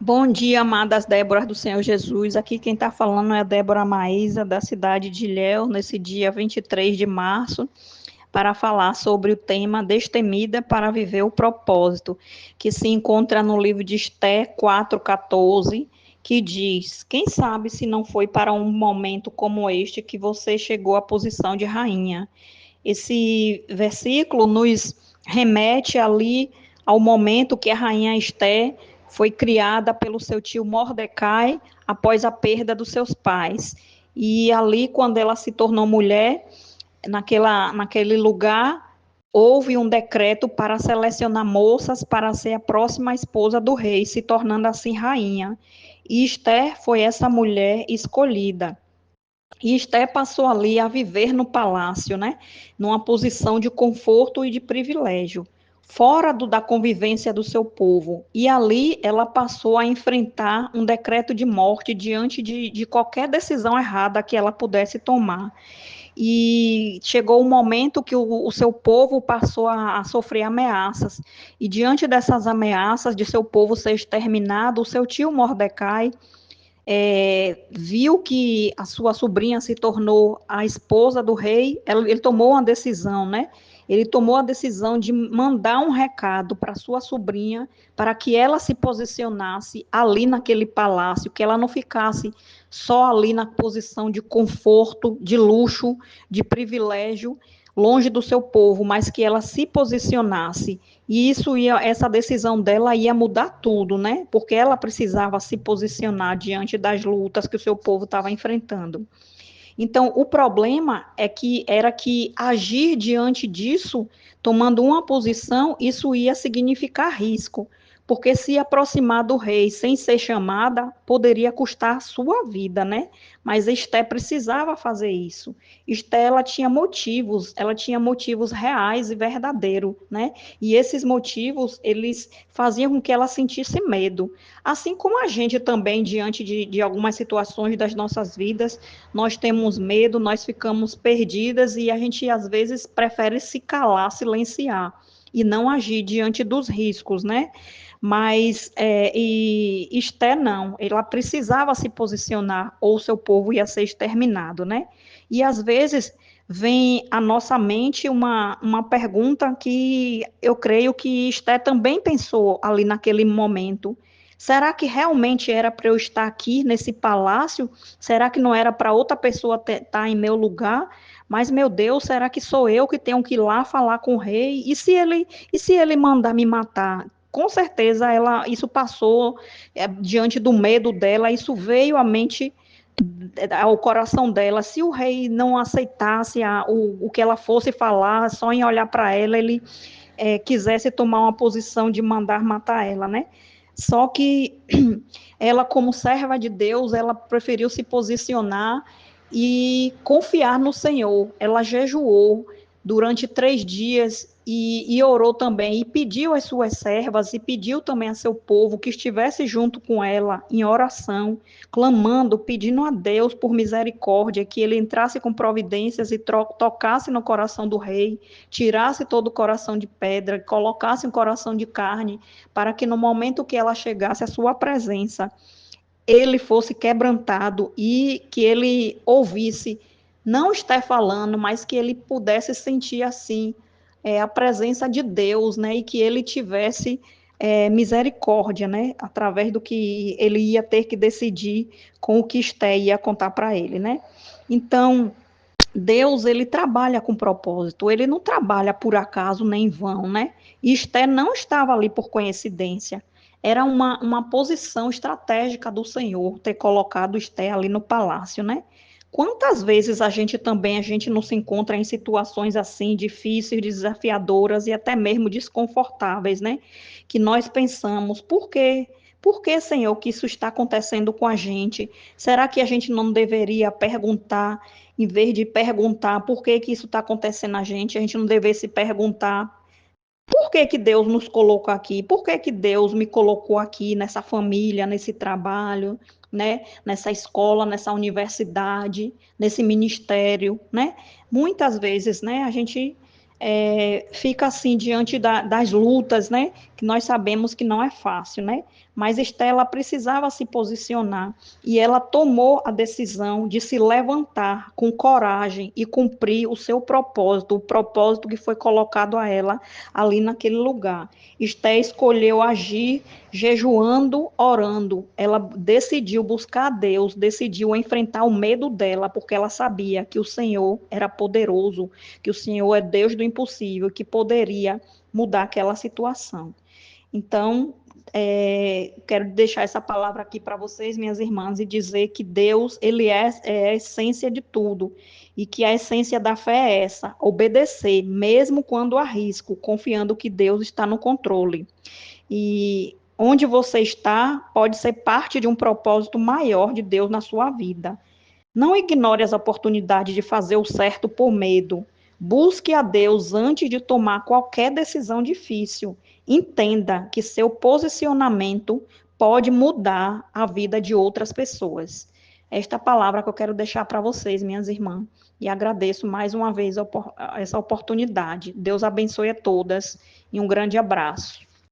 Bom dia, amadas Déboras do Senhor Jesus. Aqui quem está falando é a Débora Maísa, da cidade de Ilhéus, nesse dia 23 de março, para falar sobre o tema Destemida para Viver o Propósito, que se encontra no livro de Esté 4,14, que diz: Quem sabe se não foi para um momento como este que você chegou à posição de rainha? Esse versículo nos remete ali ao momento que a rainha Esté foi criada pelo seu tio Mordecai após a perda dos seus pais. E ali, quando ela se tornou mulher, naquele lugar, houve um decreto para selecionar moças para ser a próxima esposa do rei, se tornando assim rainha. E Esther foi essa mulher escolhida. E Esté passou ali a viver no palácio, né? Numa posição de conforto e de privilégio, fora da convivência do seu povo. E ali ela passou a enfrentar um decreto de morte diante de qualquer decisão errada que ela pudesse tomar. E chegou o momento que o seu povo passou a sofrer ameaças. E diante dessas ameaças de seu povo ser exterminado, o seu tio Mordecai viu que a sua sobrinha se tornou a esposa do rei, ele tomou uma decisão, né? Ele tomou a decisão de mandar um recado para sua sobrinha, para que ela se posicionasse ali naquele palácio, que ela não ficasse só ali na posição de conforto, de luxo, de privilégio, longe do seu povo, mas que ela se posicionasse. E essa decisão dela ia mudar tudo, né? Porque ela precisava se posicionar diante das lutas que o seu povo estava enfrentando. Então, o problema era que agir diante disso, tomando uma posição, isso ia significar risco, porque se aproximar do rei sem ser chamada, poderia custar sua vida, né? Mas Esté precisava fazer isso. Esté, ela tinha motivos reais e verdadeiros, né? E esses motivos, eles faziam com que ela sentisse medo. Assim como a gente também, diante de algumas situações das nossas vidas, nós temos medo, nós ficamos perdidas e a gente às vezes prefere se calar, silenciar e não agir diante dos riscos, né? Mas e Esté não, ela precisava se posicionar ou seu povo ia ser exterminado, né? E às vezes vem à nossa mente uma pergunta que eu creio que Esté também pensou ali naquele momento. Será que realmente era para eu estar aqui nesse palácio? Será que não era para outra pessoa estar em meu lugar? Mas, meu Deus, será que sou eu que tenho que ir lá falar com o rei? E se ele mandar me matar? Com certeza isso passou diante do medo dela, isso veio à mente, ao coração dela. Se o rei não aceitasse o que ela fosse falar, só em olhar para ela, ele quisesse tomar uma posição de mandar matar ela, né? Só que ela, como serva de Deus, ela preferiu se posicionar e confiar no Senhor. Ela jejuou durante 3 dias e orou também, e pediu às suas servas, e pediu também a seu povo que estivesse junto com ela em oração, clamando, pedindo a Deus por misericórdia, que ele entrasse com providências e tocasse no coração do rei, tirasse todo o coração de pedra, colocasse um coração de carne, para que no momento que ela chegasse à sua presença, ele fosse quebrantado e que ele ouvisse, não estar falando, mas que ele pudesse sentir assim a presença de Deus, né? E que ele tivesse misericórdia, né? Através do que ele ia ter que decidir com o que Esté ia contar para ele, né? Então, Deus, ele trabalha com propósito, ele não trabalha por acaso nem em vão, né? E Esté não estava ali por coincidência. Era uma posição estratégica do Senhor ter colocado Esté ali no palácio, né? Quantas vezes a gente não se encontra em situações assim difíceis, desafiadoras e até mesmo desconfortáveis, né? Que nós pensamos, por quê? Por que, Senhor, que isso está acontecendo com a gente? Será que a gente não deveria perguntar, em vez de perguntar por que que isso está acontecendo a gente não deveria se perguntar por que que Deus nos colocou aqui? Por que que Deus me colocou aqui nessa família, nesse trabalho, né? Nessa escola, nessa universidade, nesse ministério, né? Muitas vezes, né? A gente fica assim diante das lutas, né? Que nós sabemos que não é fácil, né? Mas Estela precisava se posicionar e ela tomou a decisão de se levantar com coragem e cumprir o seu propósito, o propósito que foi colocado a ela ali naquele lugar. Esté escolheu agir jejuando, orando. Ela decidiu buscar a Deus, decidiu enfrentar o medo dela, porque ela sabia que o Senhor era poderoso, que o Senhor é Deus do impossível, que poderia mudar aquela situação. Então, quero deixar essa palavra aqui para vocês, minhas irmãs, e dizer que Deus, ele é a essência de tudo, e que a essência da fé é essa, obedecer, mesmo quando há risco, confiando que Deus está no controle. E onde você está pode ser parte de um propósito maior de Deus na sua vida. Não ignore as oportunidades de fazer o certo por medo. Busque a Deus antes de tomar qualquer decisão difícil. Entenda que seu posicionamento pode mudar a vida de outras pessoas. Esta palavra que eu quero deixar para vocês, minhas irmãs, e agradeço mais uma vez essa oportunidade. Deus abençoe a todas e um grande abraço.